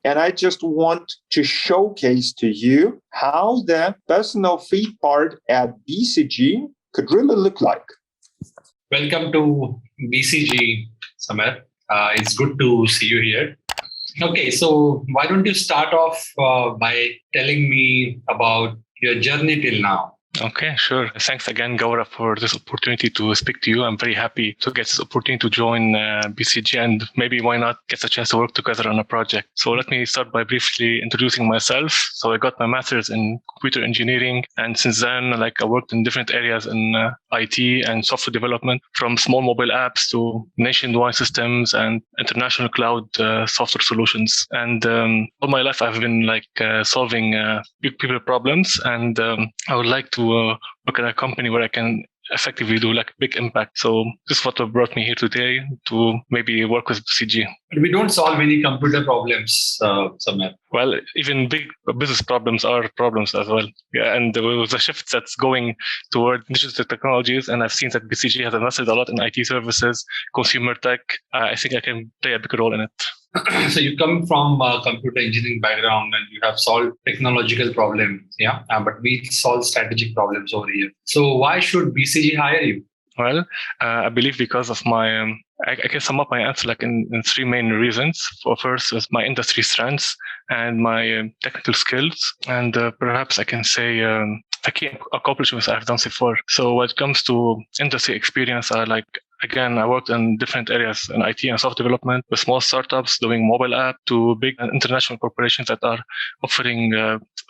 And I just want to showcase to you how the personal feed part at BCG could really look like. Welcome to BCG, Samir. It's good to see you here. Okay, so why don't you start off by telling me about your journey till now? Okay, sure. Thanks again, Gaura, for this opportunity to speak to you. I'm very happy to get this opportunity to join BCG, and maybe why not get a chance to work together on a project. So let me start by briefly introducing myself. So I got my master's in computer engineering, and since then, I worked in different areas in IT and software development, from small mobile apps to nationwide systems and international cloud software solutions. And all my life, I've been solving big people problems, and I would like to work at a company where I can effectively do big impact. So this is what brought me here today, to maybe work with BCG. But we don't solve any computer problems, Samir. Well, even big business problems are problems as well. Yeah, and there was a shift that's going toward digital technologies, and I've seen that BCG has invested a lot in IT services, consumer tech. I think I can play a big role in it. So you come from a computer engineering background and you have solved technological problems, yeah? But we solve strategic problems over here. So why should BCG hire you? Well, I believe because of my, I can sum up my answer in three main reasons. First is my industry strengths and my technical skills, and perhaps I can say the key accomplishments I've done so far. So when it comes to industry experience, Again, I worked in different areas in IT and software development, with small startups doing mobile app to big international corporations that are offering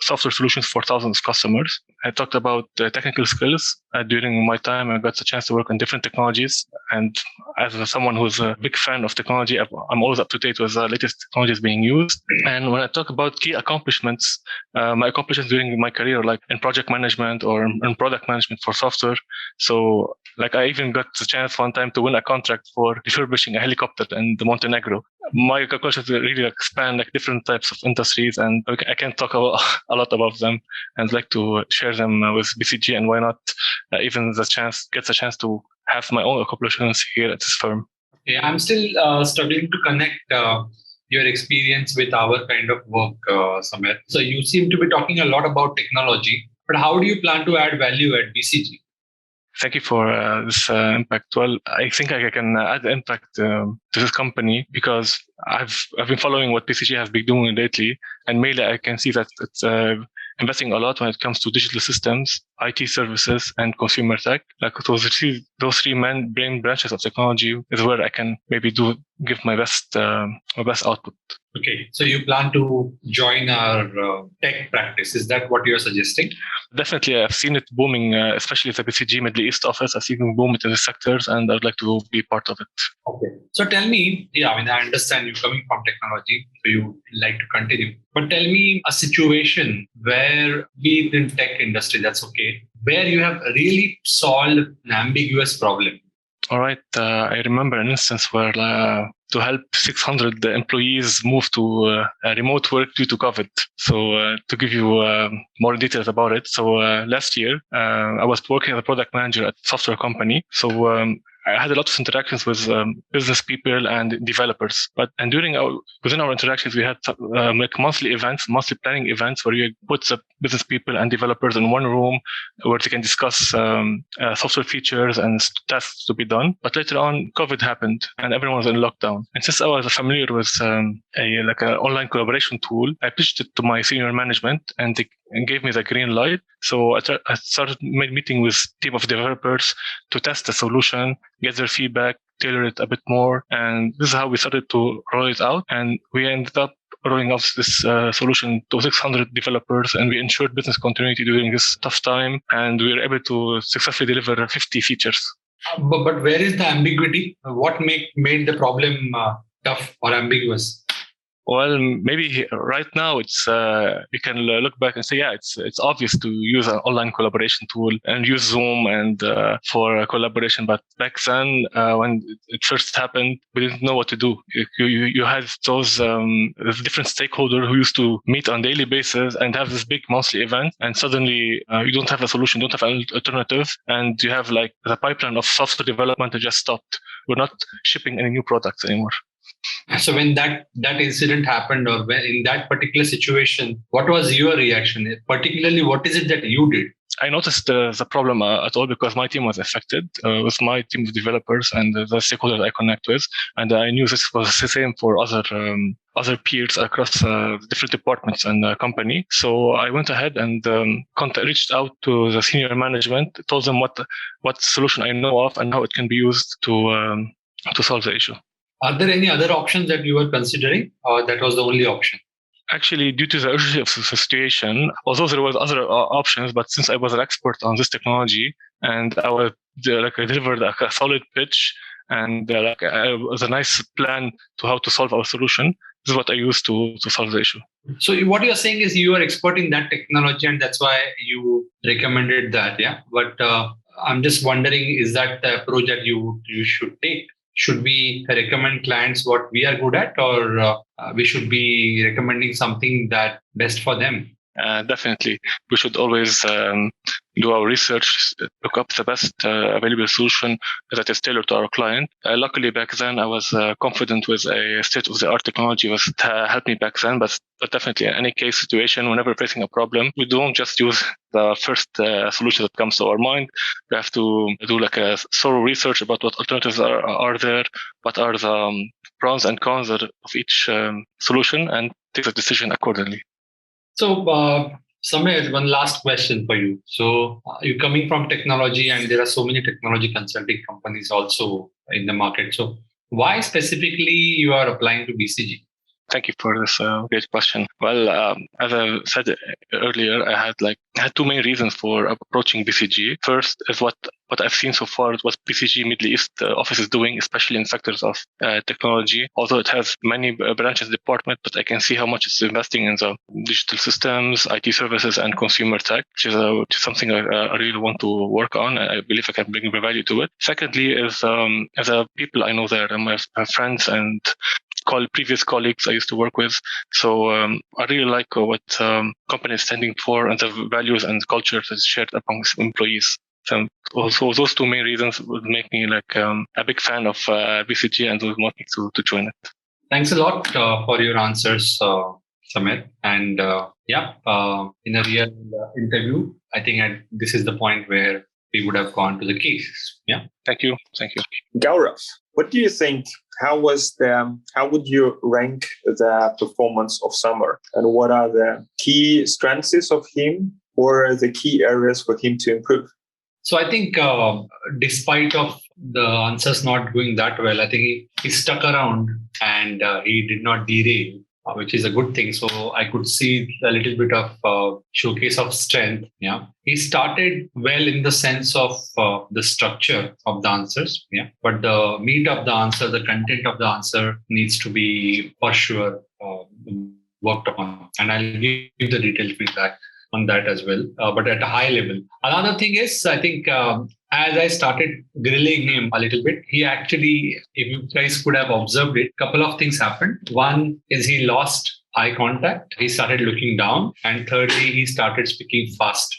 software solutions for thousands of customers. I talked about technical skills. During my time, I got the chance to work on different technologies. And as someone who's a big fan of technology, I'm always up to date with the latest technologies being used. And when I talk about key accomplishments, my accomplishments during my career, in project management or in product management for software. So I even got the chance one time to win a contract for refurbishing a helicopter in Montenegro. My accomplishments really span different types of industries, and I can't talk a lot about them, and I'd like to share them with BCG, and why not even gets a chance to have my own accomplishments here at this firm. Yeah, I'm still struggling to connect your experience with our kind of work, Samir. So you seem to be talking a lot about technology, but how do you plan to add value at BCG? Thank you for this impact. Well, I think I can add impact to this company because I've been following what BCG has been doing lately, and mainly I can see that it's investing a lot when it comes to digital systems, IT services, and consumer tech. Those three main branches of technology is where I can maybe give my best output. Okay, so you plan to join our tech practice. Is that what you're suggesting? Definitely, I've seen it booming, especially the BCG Middle East office. I've seen it boom in the sectors, and I'd like to be part of it. Okay. So tell me, I understand you're coming from technology, so you like to continue. But tell me a situation where, be it in tech industry, that's okay, where you have really solved an ambiguous problem. All right. I remember an instance where to help 600 employees move to remote work due to COVID. So to give you more details about it. So last year, I was working as a product manager at a software company. So I had a lot of interactions with business people and developers. And within our interactions, we had monthly planning events where you put the business people and developers in one room where they can discuss software features and tasks to be done. But later on, COVID happened and everyone was in lockdown. And since I was familiar with an online collaboration tool, I pitched it to my senior management, and they gave me the green light. So I started meeting with a team of developers to test the solution, get their feedback, tailor it a bit more. And this is how we started to roll it out. And we ended up rolling out this solution to 600 developers, and we ensured business continuity during this tough time. And we were able to successfully deliver 50 features. But where is the ambiguity? What made the problem tough or ambiguous? Well, maybe right now it's you can look back and say, yeah, it's obvious to use an online collaboration tool and use Zoom and for collaboration. But back then, when it first happened, we didn't know what to do. You had those different stakeholders who used to meet on a daily basis and have this big monthly event, and suddenly you don't have a solution, don't have an alternative, and you have the pipeline of software development that just stopped. We're not shipping any new products anymore. So when that incident happened, or when in that particular situation, what was your reaction? Particularly, what is it that you did? I noticed the problem at all because my team was affected with my team of developers and the stakeholders I connect with, and I knew this was the same for other peers across different departments and the company. So I went ahead and reached out to the senior management, told them what solution I know of and how it can be used to solve the issue. Are there any other options that you were considering, or that was the only option? Actually, due to the urgency of the situation, although there was other options, but since I was an expert on this technology and I delivered a solid pitch and it was a nice plan to how to solve our solution, this is what I used to solve the issue. So what you're saying is you are expert in that technology and that's why you recommended that, yeah? But I'm just wondering, is that the approach that you should take? Should we recommend clients what we are good at, or we should be recommending something that best for them? Definitely. We should always do our research, look up the best available solution that is tailored to our client. Luckily, back then, I was confident with a state-of-the-art technology was helped me back then. But definitely, in any case situation, whenever facing a problem, we don't just use the first solution that comes to our mind. We have to do a thorough research about what alternatives are there, what are the pros and cons of each solution, and take a decision accordingly. So, Samir, one last question for you. So, you're coming from technology, and there are so many technology consulting companies also in the market. So, why specifically you are applying to BCG? Thank you for this great question. Well, as I said earlier, I had two main reasons for approaching BCG. First is what I've seen so far, what BCG Middle East office is doing, especially in sectors of technology. Although it has many branches department, but I can see how much it's investing in the digital systems, IT services, and consumer tech, which is something I really want to work on. I believe I can bring value to it. Secondly is as a people I know there, and my friends and previous colleagues I used to work with. So I really like what company is standing for and the values and culture that is shared amongst employees. So also those two main reasons would make me a big fan of BCG and would want me to join it. Thanks a lot for your answers, Samir. And in a real interview, I think this is the point where we would have gone to the case. Yeah. Thank you. Gaurav, what do you think? How would you rank the performance of Samir? And what are the key strengths of him or the key areas for him to improve? So I think despite of the answers not going that well, I think he stuck around and he did not derail, which is a good thing. So I could see a little bit of showcase of strength. Yeah, he started well in the sense of the structure of the answers. Yeah, but the meat of the answer, the content of the answer needs to be for sure worked upon. And I'll give you the detailed feedback on that as well, but at a high level. Another thing is, I think as I started grilling him a little bit, he actually, if you guys could have observed it, a couple of things happened. One is he lost eye contact. He started looking down. And thirdly, he started speaking fast,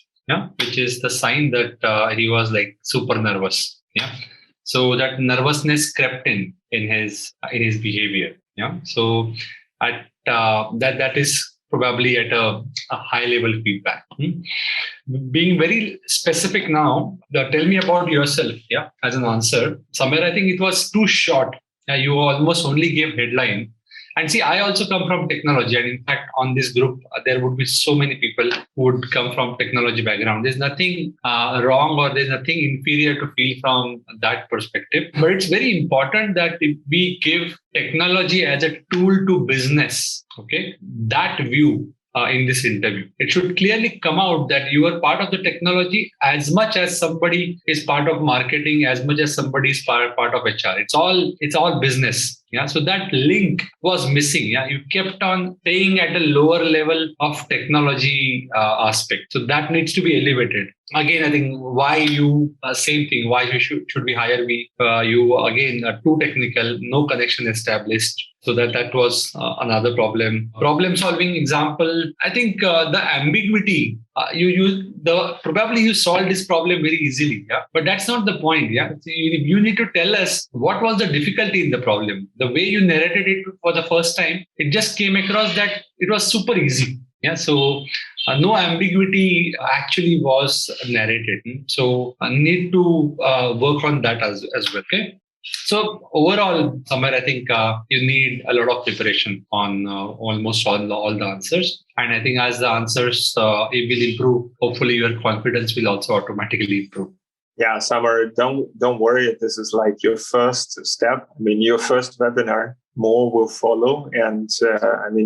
which is the sign that he was super nervous. Yeah. So that nervousness crept in his behavior. Yeah. So that is probably at a high level feedback. Being very specific now, tell me about yourself, as an answer. Samir, I think it was too short. You almost only gave headline. And see, I also come from technology. And in fact, on this group, there would be so many people who would come from technology background. There's nothing wrong or there's nothing inferior to feel from that perspective. But it's very important that if we give technology as a tool to business, that view in this interview. It should clearly come out that you are part of the technology as much as somebody is part of marketing, as much as somebody is part of HR. It's all business. Yeah. So that link was missing. Yeah. You kept on staying at a lower level of technology aspect. So that needs to be elevated. again, I think why you, same thing, why you should we hire me? You again are too technical, no connection established. So that was another problem. Problem solving example. I think the ambiguity. Probably you solved this problem very easily. Yeah, but that's not the point. Yeah, so you need to tell us what was the difficulty in the problem. The way you narrated it for the first time, it just came across that it was super easy. Yeah, so no ambiguity actually was narrated. So I need to work on that as well. Okay. So overall, Samir, I think you need a lot of preparation on almost all the answers. And I think as the answers it will improve, hopefully your confidence will also automatically improve. Yeah, Samir, don't worry. This is like your first step. I mean, your first webinar. More will follow. And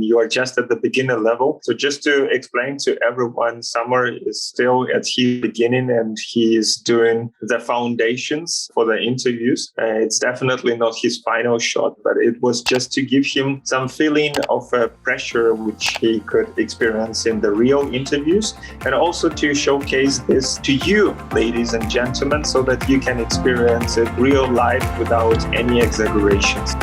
you are just at the beginner level. So just to explain to everyone, Samir is still at his beginning and he is doing the foundations for the interviews. It's definitely not his final shot, but it was just to give him some feeling of pressure which he could experience in the real interviews, and also to showcase this to you, ladies and gentlemen, so that you can experience it real life without any exaggerations.